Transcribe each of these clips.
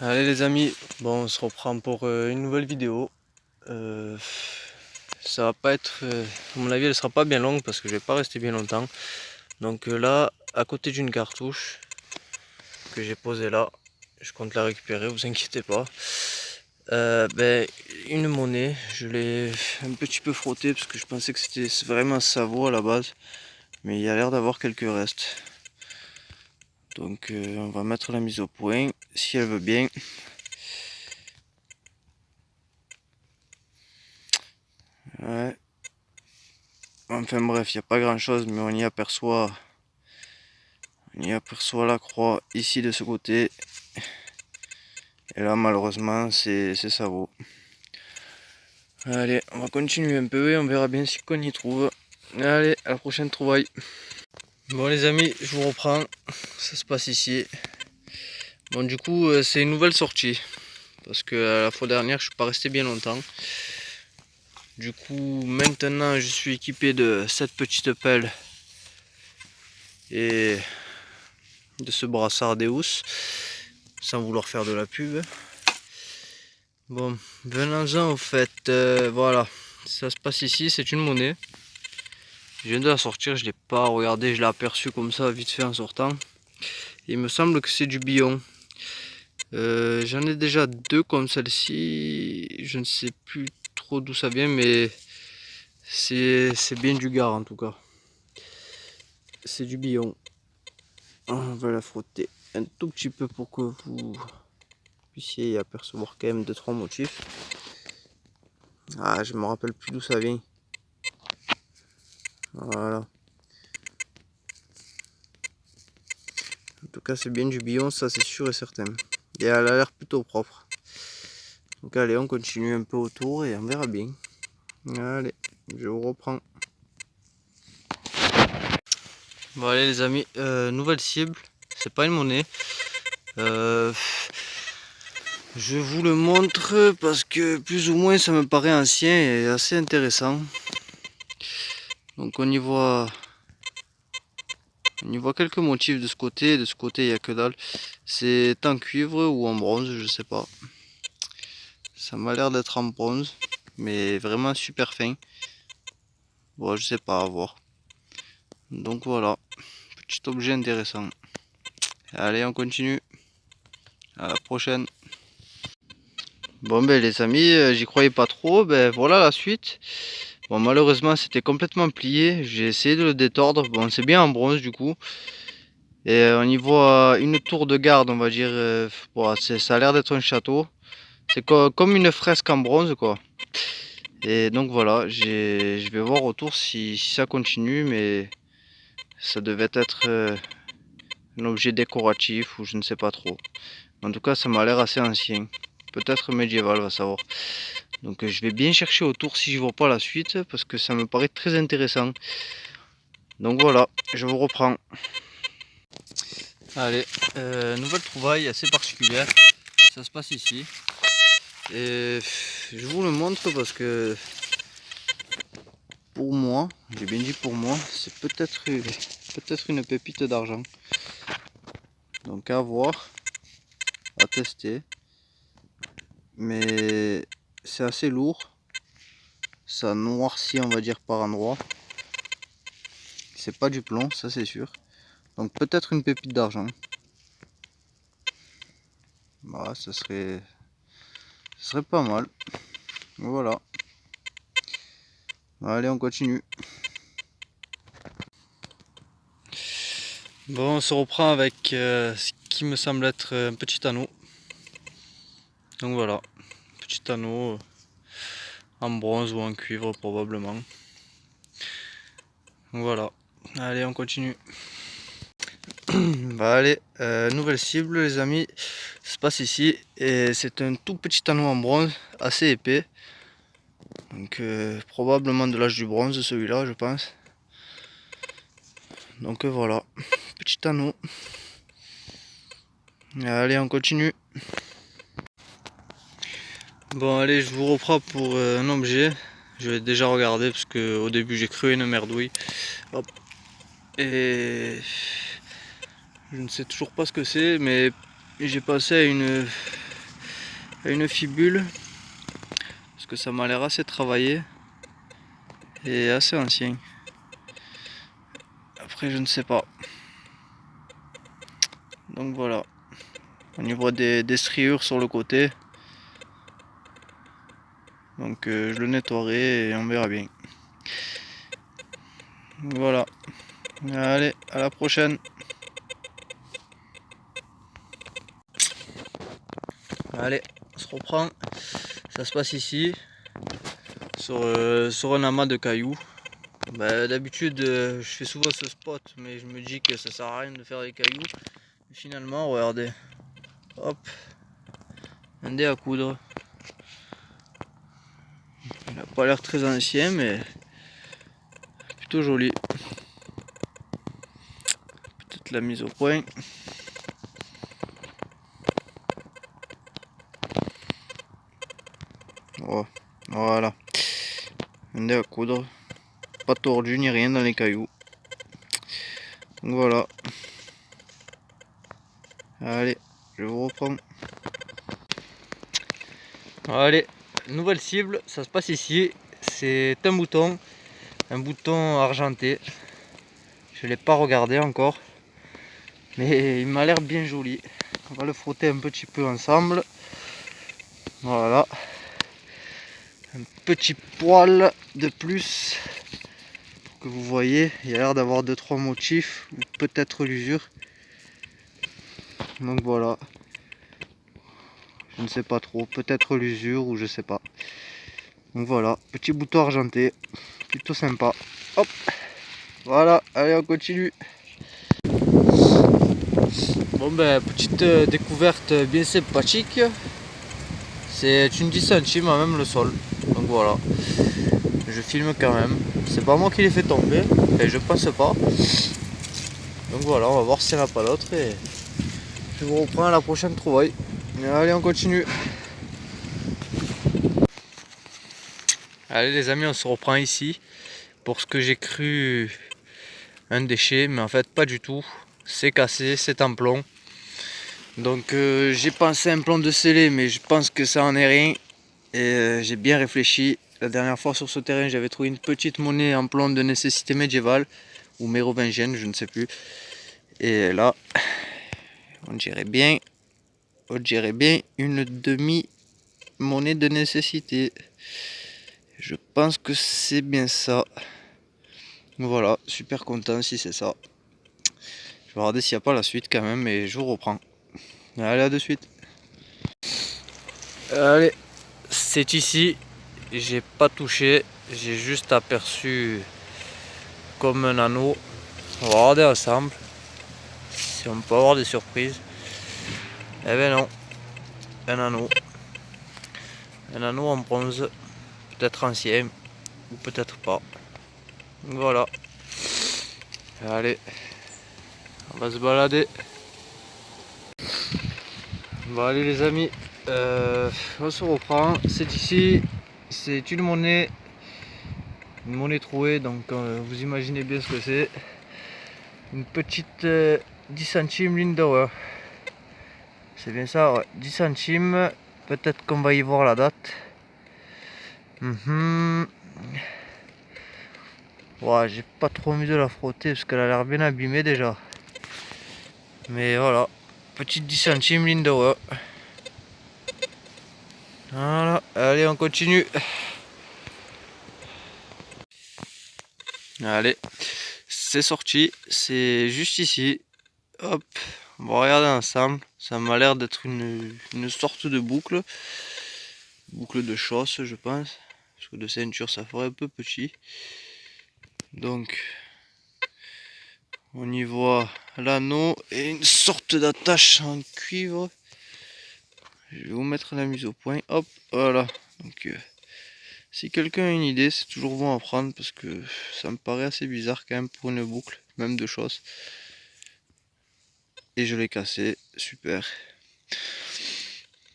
Allez les amis, bon on se reprend pour une nouvelle vidéo. Euh, Ça va pas être, à mon avis elle sera pas bien longue parce que je vais pas rester bien longtemps. Donc là, à côté d'une cartouche que j'ai posée là, je compte la récupérer, vous inquiétez pas. Une monnaie, je l'ai un petit peu frotté parce que je pensais que c'était vraiment Savo à la base. Mais il y a l'air d'avoir quelques restes. Donc on va mettre la mise au point si elle veut bien. Ouais. Enfin bref, il n'y a pas grand chose, mais on y aperçoit la croix ici de ce côté. Et là malheureusement c'est Savo. Allez, on va continuer un peu et on verra bien ce qu'on y trouve. Allez, à la prochaine trouvaille. Bon les amis, je vous reprends. Ça se passe ici. Bon du coup c'est une nouvelle sortie. Parce que la fois dernière je suis pas resté bien longtemps. Du coup maintenant je suis équipé de cette petite pelle et de ce brassard Deus, sans vouloir faire de la pub. Bon, venons-en au fait, voilà, ça se passe ici, c'est une monnaie. Je viens de la sortir, je l'ai pas regardé, je l'ai aperçu comme ça vite fait en sortant. Il me semble que c'est du billon. J'en ai déjà deux comme celle-ci, je ne sais plus trop d'où ça vient, mais c'est bien du Gard en tout cas. C'est du billon. On va la frotter un tout petit peu pour que vous puissiez y apercevoir quand même 2-3 motifs. Ah, je me rappelle plus d'où ça vient. Voilà. En tout cas, c'est bien du billon, ça c'est sûr et certain. Et elle a l'air plutôt propre. Donc allez, on continue un peu autour et on verra bien. Allez, je vous reprends. Bon allez les amis, nouvelle cible. C'est pas une monnaie. Je vous le montre parce que plus ou moins ça me paraît ancien et assez intéressant. Donc on y voit quelques motifs de ce côté. De ce côté il n'y a que dalle. C'est en cuivre ou en bronze, je sais pas. Ça m'a l'air d'être en bronze, mais vraiment super fin. Bon, je sais pas, à voir. Donc voilà, petit objet intéressant. Allez, on continue. À la prochaine. Bon ben les amis, j'y croyais pas trop, ben voilà la suite. Bon malheureusement c'était complètement plié, j'ai essayé de le détordre, bon c'est bien en bronze du coup. Et on y voit une tour de garde on va dire, bon, ça a l'air d'être un château. C'est comme une fresque en bronze quoi. Et donc voilà, je vais voir autour si ça continue, mais ça devait être un objet décoratif ou je ne sais pas trop. En tout cas ça m'a l'air assez ancien, peut-être médiéval, va savoir. Donc je vais bien chercher autour si je vois pas la suite parce que ça me paraît très intéressant. Donc voilà, je vous reprends. Allez, nouvelle trouvaille assez particulière. Ça se passe ici. Et je vous le montre parce que pour moi, j'ai bien dit pour moi, c'est peut-être une pépite d'argent. Donc à voir, à tester. Mais c'est assez lourd. Ça noircit on va dire par endroits. C'est pas du plomb, ça c'est sûr. Donc peut-être une pépite d'argent. Bah, ce serait pas mal. Voilà. Allez, on continue. Bon, on se reprend avec ce qui me semble être un petit anneau. Donc voilà, petit anneau en bronze ou en cuivre probablement. Donc voilà. Allez, on continue. Bah allez, nouvelle cible les amis. Ça se passe ici et c'est un tout petit anneau en bronze, assez épais. Donc probablement de l'âge du bronze celui-là je pense. Donc voilà, petit anneau. Allez on continue. Bon allez je vous reprends pour un objet. Je vais déjà regarder parce que au début j'ai cru une merdouille. Hop. Et je ne sais toujours pas ce que c'est mais j'ai passé à une à une fibule, parce que ça m'a l'air assez travaillé et assez ancien. Après je ne sais pas. Donc voilà. Au niveau des striures sur le côté. Donc je le nettoierai et on verra bien. Voilà. Allez, à la prochaine. Allez, on se reprend. Ça se passe ici, sur un amas de cailloux. Bah, d'habitude, je fais souvent ce spot, mais je me dis que ça sert à rien de faire des cailloux. Et finalement, regardez. Hop. Un dé à coudre. Il n'a pas l'air très ancien, mais plutôt joli. Peut-être la mise au point. Oh, voilà. Un dé à coudre. Pas tordu ni rien dans les cailloux. Donc voilà. Allez, je vous reprends. Allez, nouvelle cible, ça se passe ici. C'est un bouton argenté. Je ne l'ai pas regardé encore, mais il m'a l'air bien joli. On va le frotter un petit peu ensemble. Voilà. Un petit poil de plus pour que vous voyez. Il a l'air d'avoir 2-3 motifs, ou peut-être l'usure. Donc voilà. Je ne sais pas trop, peut-être l'usure ou je sais pas. Donc voilà, petit bouton argenté, plutôt sympa. Hop, voilà, allez on continue. Bon ben, petite découverte bien sympathique. C'est une 10 centimes à même le sol. Donc voilà, je filme quand même. C'est pas moi qui l'ai fait tomber, et je pense pas. Donc voilà, on va voir s'il n'y en a pas d'autres et je vous reprends à la prochaine trouvaille. Allez, on continue. Allez les amis, on se reprend ici pour ce que j'ai cru un déchet, mais en fait pas du tout. C'est cassé, c'est en plomb. Donc j'ai pensé à un plomb de scellé, mais je pense que ça en est rien. Et j'ai bien réfléchi. La dernière fois sur ce terrain, j'avais trouvé une petite monnaie en plomb de nécessité médiévale ou mérovingienne, je ne sais plus. Et là, on dirait bien une demi-monnaie de nécessité. Je pense que c'est bien ça. Voilà, super content si c'est ça. Je vais regarder s'il n'y a pas la suite quand même, mais je vous reprends. Allez, à de suite. Allez, c'est ici. J'ai pas touché, j'ai juste aperçu comme un anneau. On va regarder ensemble si on peut avoir des surprises. Eh ben non, un anneau. Un anneau en bronze, peut-être ancien ou peut-être pas. Voilà. Allez, on va se balader. Bon allez les amis, on se reprend. C'est ici, c'est une monnaie trouée, donc vous imaginez bien ce que c'est. Une petite 10 centimes Lindauer. C'est bien ça, ouais. 10 centimes. Peut-être qu'on va y voir la date. Ouais, j'ai pas trop envie de la frotter parce qu'elle a l'air bien abîmée déjà. Mais voilà, petite 10 centimes Lindauer. Voilà, allez on continue. Allez, c'est sorti, c'est juste ici. Hop, on va regarder ensemble. Ça m'a l'air d'être une sorte de boucle. Boucle de chausse, je pense. Parce que de ceinture, ça ferait un peu petit. Donc, on y voit l'anneau et une sorte d'attache en cuivre. Je vais vous mettre la mise au point. Hop, voilà. Donc, si quelqu'un a une idée, c'est toujours bon à prendre parce que ça me paraît assez bizarre quand même pour une boucle, même de chausse. Et je l'ai cassé, super.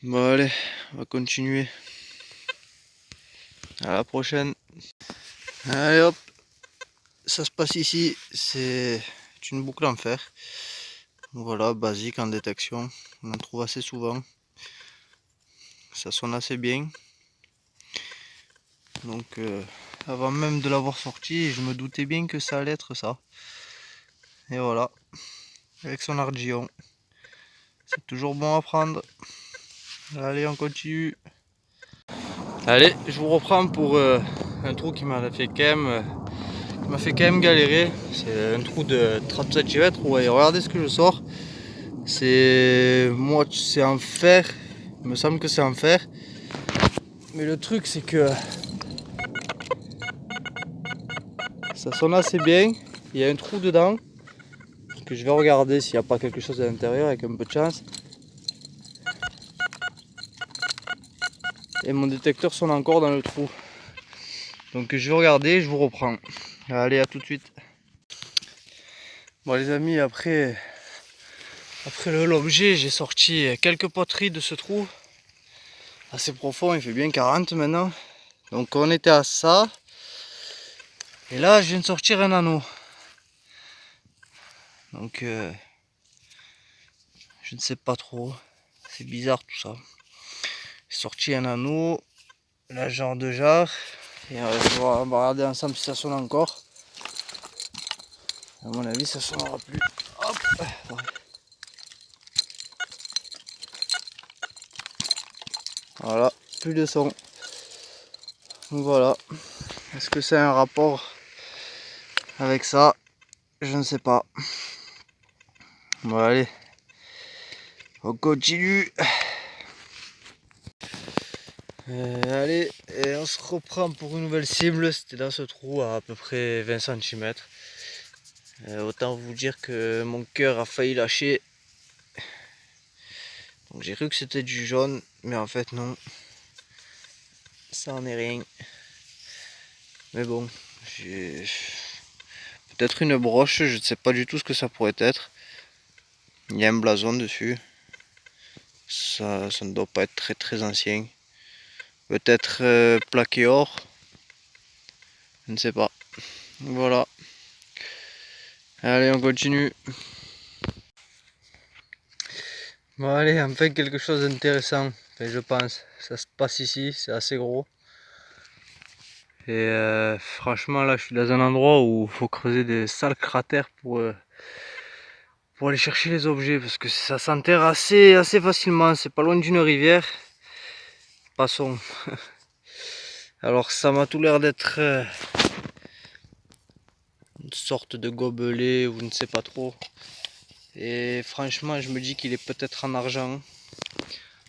Bon allez, on va continuer. À la prochaine. Allez hop, ça se passe ici, c'est une boucle en fer. Voilà, basique en détection, on en trouve assez souvent. Ça sonne assez bien. Donc avant même de l'avoir sorti, je me doutais bien que ça allait être ça. Et voilà, avec son ardillon. C'est toujours bon à prendre. Allez, on continue. Allez, je vous reprends pour un trou qui m'a fait quand même galérer. C'est un trou de 30 cm. Ouais, regardez ce que je sors. C'est en fer. Il me semble que c'est en fer. Mais le truc c'est que ça sonne assez bien. Il y a un trou dedans. Que je vais regarder s'il n'y a pas quelque chose à l'intérieur avec un peu de chance. Et mon détecteur sonne encore dans le trou. Donc je vais regarder, je vous reprends. Allez, à tout de suite. Bon les amis, après l'objet, j'ai sorti quelques poteries de ce trou. Assez profond, il fait bien 40 maintenant. Donc on était à ça. Et là, je viens de sortir un anneau. Donc je ne sais pas trop. C'est bizarre tout ça. J'ai sorti un anneau. Là, genre de jarre. Et on va regarder ensemble si ça sonne encore. À mon avis, ça sonnera plus. Hop. Voilà, plus de son. Donc voilà. Est-ce que c'est un rapport avec ça? Je ne sais pas. Bon allez, on continue. Allez, et on se reprend pour une nouvelle cible. C'était dans ce trou à peu près 20 cm. Autant vous dire que mon cœur a failli lâcher. Donc j'ai cru que c'était du jaune, mais en fait non. Ça en est rien. Mais bon, j'ai peut-être une broche, je ne sais pas du tout ce que ça pourrait être. Il y a un blason dessus. Ça ne doit pas être très ancien. Peut-être plaqué or. Je ne sais pas. Voilà. Allez, on continue. Bon allez, enfin quelque chose d'intéressant. Enfin, je pense. Ça se passe ici, c'est assez gros. Et franchement là je suis dans un endroit où il faut creuser des sales cratères pour aller chercher les objets. Parce que ça s'enterre assez facilement. C'est pas loin d'une rivière. Passons. Alors ça m'a tout l'air d'être une sorte de gobelet ou je ne sais pas trop. Et franchement je me dis qu'il est peut-être en argent.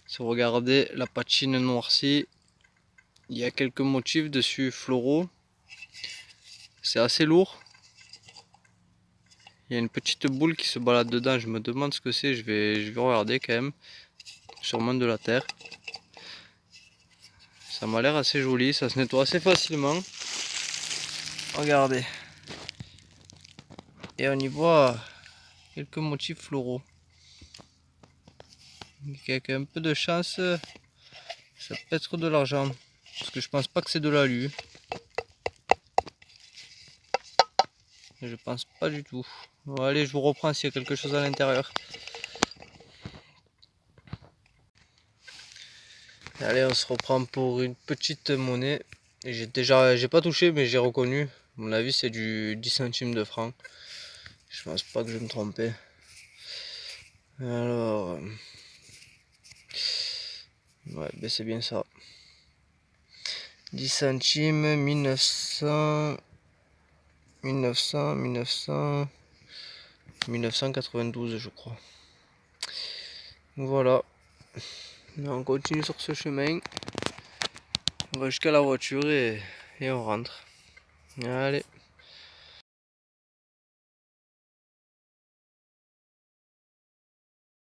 Si vous regardez la patine noircie, il y a quelques motifs dessus floraux. C'est assez lourd. Il y a une petite boule qui se balade dedans. Je me demande ce que c'est. Je vais regarder quand même. Sûrement de la terre. Ça m'a l'air assez joli. Ça se nettoie assez facilement. Regardez. Et on y voit quelques motifs floraux. Avec un peu de chance, ça peut être de l'argent. Parce que je pense pas que c'est de l'alu. Je pense pas du tout. Bon, allez, je vous reprends s'il y a quelque chose à l'intérieur. Allez, on se reprend pour une petite monnaie. J'ai pas touché, mais j'ai reconnu. À mon avis, c'est du 10 centimes de franc. Je pense pas que je vais me tromper. Alors, ouais, ben c'est bien ça. 10 centimes, 1900, 1992, je crois. Voilà. On continue sur ce chemin. On va jusqu'à la voiture et on rentre. Allez.